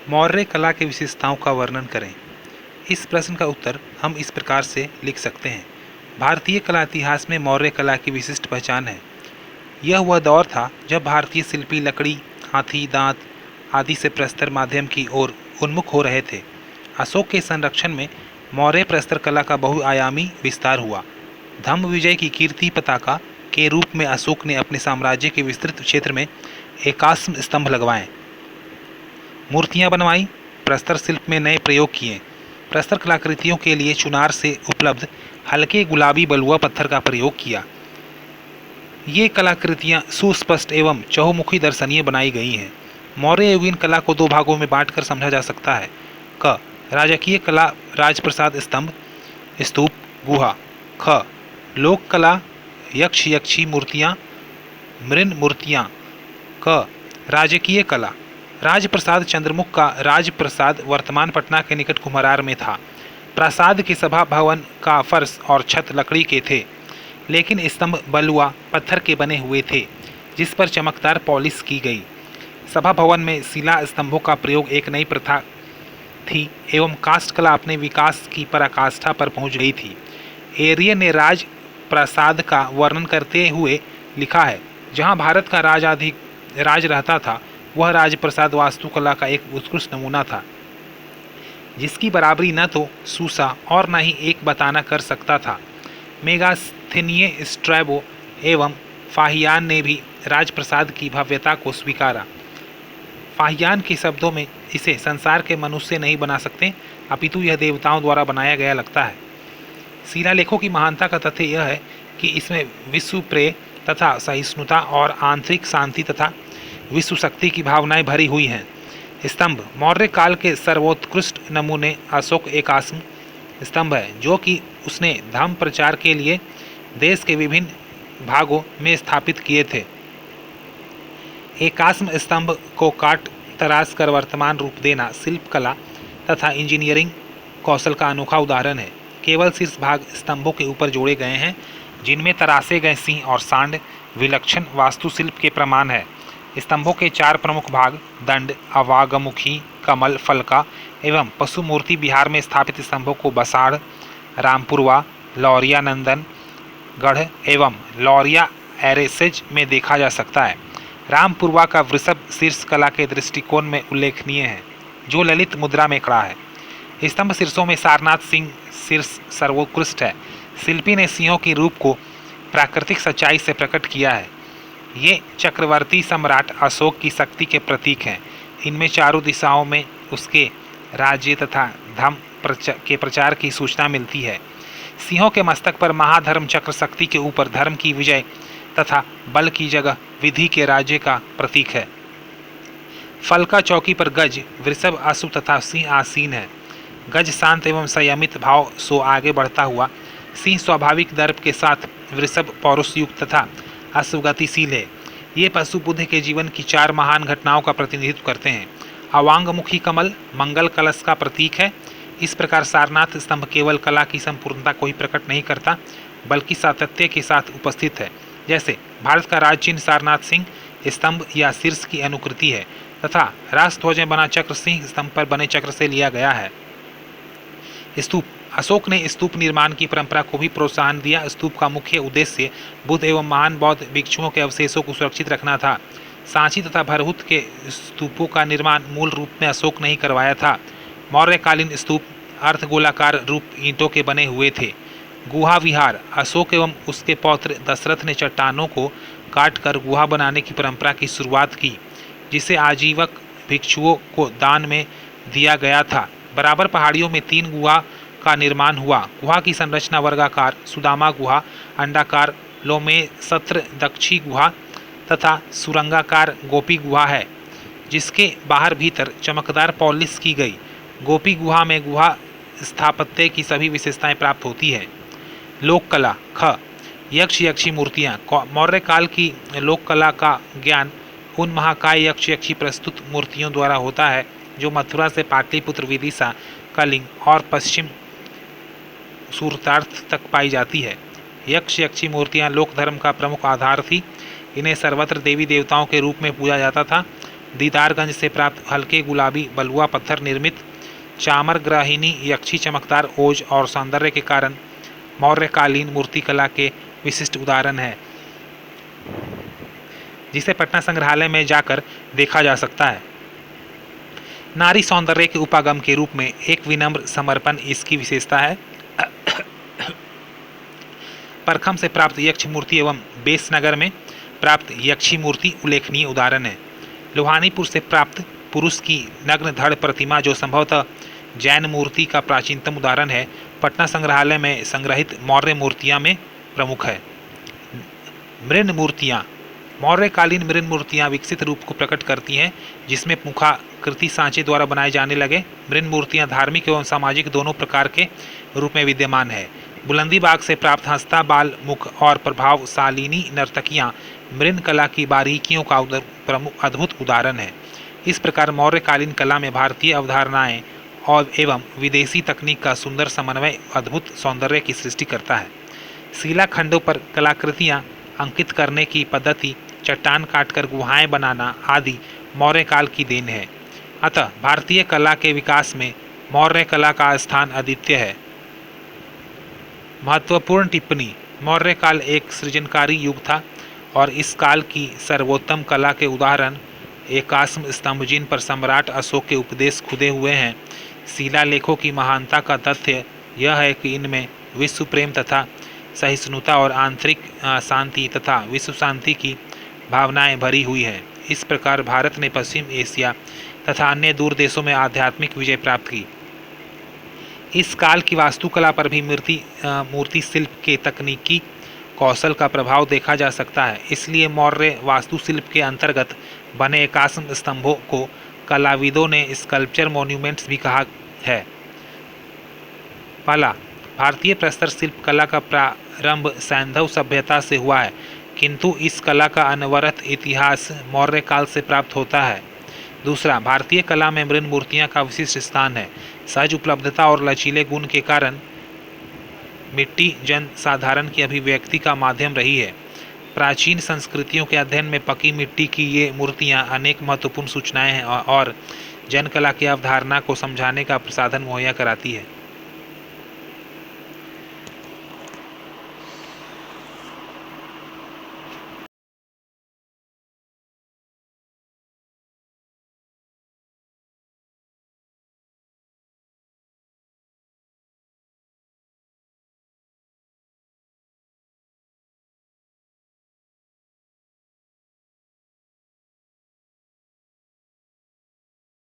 मौर्य कला की विशेषताओं का वर्णन करें। इस प्रश्न का उत्तर हम इस प्रकार से लिख सकते हैं। भारतीय कला इतिहास में मौर्य कला की विशिष्ट पहचान है। यह वह दौर था जब भारतीय शिल्पी लकड़ी, हाथी दांत आदि से प्रस्तर माध्यम की ओर उन्मुख हो रहे थे। अशोक के संरक्षण में मौर्य प्रस्तर कला का बहुआयामी विस्तार हुआ। धम्म विजय की कीर्ति पताका के रूप में अशोक ने अपने साम्राज्य के विस्तृत क्षेत्र में एकाश्म स्तंभ लगवाए, मूर्तियां बनवाई, प्रस्तर शिल्प में नए प्रयोग किए। प्रस्तर कलाकृतियों के लिए चुनार से उपलब्ध हल्के गुलाबी बलुआ पत्थर का प्रयोग किया। ये कलाकृतियां सुस्पष्ट एवं चहुमुखी दर्शनीय बनाई गई हैं। मौर्य युगीन कला को दो भागों में बांटकर समझा जा सकता है। क राजकीय कला, राजप्रसाद स्तंभ, स्तूप, गुहा। ख लोक कला, यक्ष यक्षी मूर्तियां, मृन मूर्तियां। क राजकीय कला, राजप्रसाद चंद्रमुख का राजप्रसाद वर्तमान पटना के निकट कुम्हरार में था। प्रासाद के सभा भवन का फर्श और छत लकड़ी के थे, लेकिन स्तंभ बलुआ पत्थर के बने हुए थे जिस पर चमकदार पॉलिश की गई। सभा भवन में शिला स्तंभों का प्रयोग एक नई प्रथा थी एवं काष्ठ कला अपने विकास की पराकाष्ठा पर पहुंच गई थी। एरिय ने राज प्रासाद का वर्णन करते हुए लिखा है, जहां भारत का राज रहता था, वह राजप्रसाद वास्तुकला का एक उत्कृष्ट नमूना था, जिसकी बराबरी न तो सूसा और न ही एक बताना कर सकता था। मेगास्थेनिय, स्ट्रैबो एवं फाहियान ने भी राजप्रसाद की भव्यता को स्वीकारा। फाहियान के शब्दों में इसे संसार के मनुष्य नहीं बना सकते, अपितु यह देवताओं द्वारा बनाया गया लगता है। शिलालेखों की महानता का तथ्य यह है कि इसमें विश्व प्रेय तथा सहिष्णुता और आंतरिक शांति तथा विश्व शक्ति की भावनाएं भरी हुई हैं। स्तंभ, मौर्य काल के सर्वोत्कृष्ट नमूने अशोक एकाश्म स्तंभ है, जो कि उसने धर्म प्रचार के लिए देश के विभिन्न भागों में स्थापित किए थे। एकाश्म स्तंभ को काट तराश कर वर्तमान रूप देना शिल्प कला तथा इंजीनियरिंग कौशल का अनोखा उदाहरण है। केवल शीर्ष भाग स्तंभों के ऊपर जोड़े गए हैं, जिनमें तराशे गए सिंह और सांड विलक्षण वास्तुशिल्प के प्रमाण है। स्तंभों के चार प्रमुख भाग दंड, अवागमुखी, कमल, फलका एवं पशु मूर्ति बिहार में स्थापित स्तंभों को बसाड़, रामपुरवा, लौरिया नंदन गढ़ एवं लौरिया एरेसेज में देखा जा सकता है। रामपुरवा का वृषभ शीर्ष कला के दृष्टिकोण में उल्लेखनीय है, जो ललित मुद्रा में खड़ा है। स्तंभ शीर्षों में सारनाथ सिंह शीर्ष सर्वोत्कृष्ट है। शिल्पी ने सिंहों के रूप को प्राकृतिक सच्चाई से प्रकट किया है। ये चक्रवर्ती सम्राट अशोक की शक्ति के प्रतीक हैं। इनमें चारों दिशाओं में उसके राज्य तथा धर्म के प्रचार की सूचना मिलती है। सिंहों के मस्तक पर महाधर्म चक्र शक्ति के ऊपर धर्म की विजय तथा बल की जगह विधि के राज्य का प्रतीक है। फलका चौकी पर गज, वृषभ, अश्व तथा सिंह आसीन है। गज शांत एवं संयमित भाव सो आगे बढ़ता हुआ, सिंह स्वाभाविक दर्प के साथ, वृषभ पौरुष युक्त तथा अश्व गतिशील है। ये पशु बुद्ध के जीवन की चार महान घटनाओं का प्रतिनिधित्व करते हैं। अवांगमुखी कमल मंगल कलश का प्रतीक है। इस प्रकार सारनाथ स्तंभ केवल कला की संपूर्णता को ही प्रकट नहीं करता, बल्कि सातत्य के साथ उपस्थित है। जैसे भारत का राज चिन्ह सारनाथ सिंह स्तंभ या शीर्ष की अनुकृति है तथा राष्ट्रध्वज में बना चक्र सिंह स्तंभ पर बने चक्र से लिया गया है। स्तूप, अशोक ने स्तूप निर्माण की परंपरा को भी प्रोत्साहन दिया। स्तूप का मुख्य उद्देश्य बुद्ध एवं महान बौद्ध भिक्षुओं के अवशेषों को सुरक्षित रखना था। सांची तथा भरहुत के स्तूपों का निर्माण मूल रूप में अशोक ने ही करवाया था। मौर्यकालीन स्तूप अर्धगोलाकार रूप ईंटों के बने हुए थे। गुहा विहार, अशोक एवं उसके पौत्र दशरथ ने चट्टानों को काटकर गुहा बनाने की परंपरा की शुरुआत की, जिसे आजीवक भिक्षुओं को दान में दिया गया था। बराबर पहाड़ियों में 3 गुहा का निर्माण हुआ। गुहा की संरचना वर्गाकार सुदामा गुहा, अंडाकार लोमेसत्र दक्षी गुहा तथा सुरंगाकार गोपी गुहा है, जिसके बाहर भीतर चमकदार पॉलिश की गई। गोपी गुहा में गुहा स्थापत्य की सभी विशेषताएं प्राप्त होती है। लोक कला, ख यक्ष यक्षी मूर्तियाँ। मौर्य काल की लोक कला का ज्ञान उन महाकाय यक्ष यक्षी प्रस्तुत मूर्तियों द्वारा होता है, जो मथुरा से पाटलिपुत्र, विदिशा, कलिंग और पश्चिम सूरतार्थ तक पाई जाती है। यक्ष यक्षी मूर्तियाँ लोक धर्म का प्रमुख आधार थी। इन्हें सर्वत्र देवी देवताओं के रूप में पूजा जाता था। दीदारगंज से प्राप्त हल्के गुलाबी बलुआ पत्थर निर्मित चामरग्राहिनी यक्षी चमकदार ओज और सौंदर्य के कारण मौर्यकालीन मूर्तिकला के विशिष्ट उदाहरण है, जिसे पटना संग्रहालय में जाकर देखा जा सकता है। नारी सौंदर्य के उपागम के रूप में एक विनम्र समर्पण इसकी विशेषता है। परखम से प्राप्त यक्ष मूर्ति एवं बेसनगर में प्राप्त यक्षी मूर्ति उल्लेखनीय उदाहरण है। लोहानीपुर से प्राप्त पुरुष की नग्न धड़ प्रतिमा, जो संभवतः जैन मूर्ति का प्राचीनतम उदाहरण है, पटना संग्रहालय में संग्रहित मौर्य मूर्तियां में प्रमुख है। मृण मूर्तियां। मौर्यकालीन मृण मूर्तियां विकसित रूप को प्रकट करती हैं, जिसमें मुखाकृति सांचे द्वारा बनाए जाने लगे मृण मूर्तियां धार्मिक एवं सामाजिक दोनों प्रकार के रूप में विद्यमान है। बुलंदीबाग से प्राप्त हंसता बाल मुख और प्रभावशालिनी नर्तकियां मृण कला की बारीकियों का प्रमुख अद्भुत उदाहरण है। इस प्रकार मौर्यकालीन कला में भारतीय अवधारणाएं और एवं विदेशी तकनीक का सुंदर समन्वय अद्भुत सौंदर्य की सृष्टि करता है। शिलाखंडों पर कलाकृतियां अंकित करने की पद्धति, चट्टान काटकर गुहाएं बनाना आदि मौर्य काल की देन है। अतः भारतीय कला के विकास में मौर्य कला का स्थान अद्वितीय है। महत्वपूर्ण टिप्पणी। मौर्य काल एक सृजनकारी युग था और इस काल की सर्वोत्तम कला के उदाहरण एकाश्म स्तंभ, जिन पर सम्राट अशोक के उपदेश खुदे हुए हैं। शिलालेखों की महानता का तथ्य यह है कि इनमें विश्व प्रेम तथा सहिष्णुता और आंतरिक शांति तथा विश्व शांति की भावनाएं भरी हुई है। इस प्रकार भारत ने पश्चिम एशिया तथा अन्य दूर देशों में आध्यात्मिक विजय प्राप्त की। इस काल की वास्तुकला पर भी मूर्ति शिल्प के तकनीकी कौशल का प्रभाव देखा जा सकता है। इसलिए मौर्य वास्तुशिल्प के अंतर्गत बने एकाश्म स्तंभों को कलाविदों ने स्कल्पचर मॉन्यूमेंट्स भी कहा है। पहला, भारतीय प्रस्तर शिल्प कला का प्रारंभ सैंधव सभ्यता से हुआ है, किंतु इस कला का अनवरत इतिहास मौर्य काल से प्राप्त होता है। दूसरा, भारतीय कला में मृण मूर्तियां का विशिष्ट स्थान है। सहज उपलब्धता और लचीले गुण के कारण मिट्टी जन साधारण की अभिव्यक्ति का माध्यम रही है। प्राचीन संस्कृतियों के अध्ययन में पकी मिट्टी की ये मूर्तियां अनेक महत्वपूर्ण सूचनाएं हैं और जनकला की अवधारणा को समझाने का प्रसाधन मुहैया कराती है।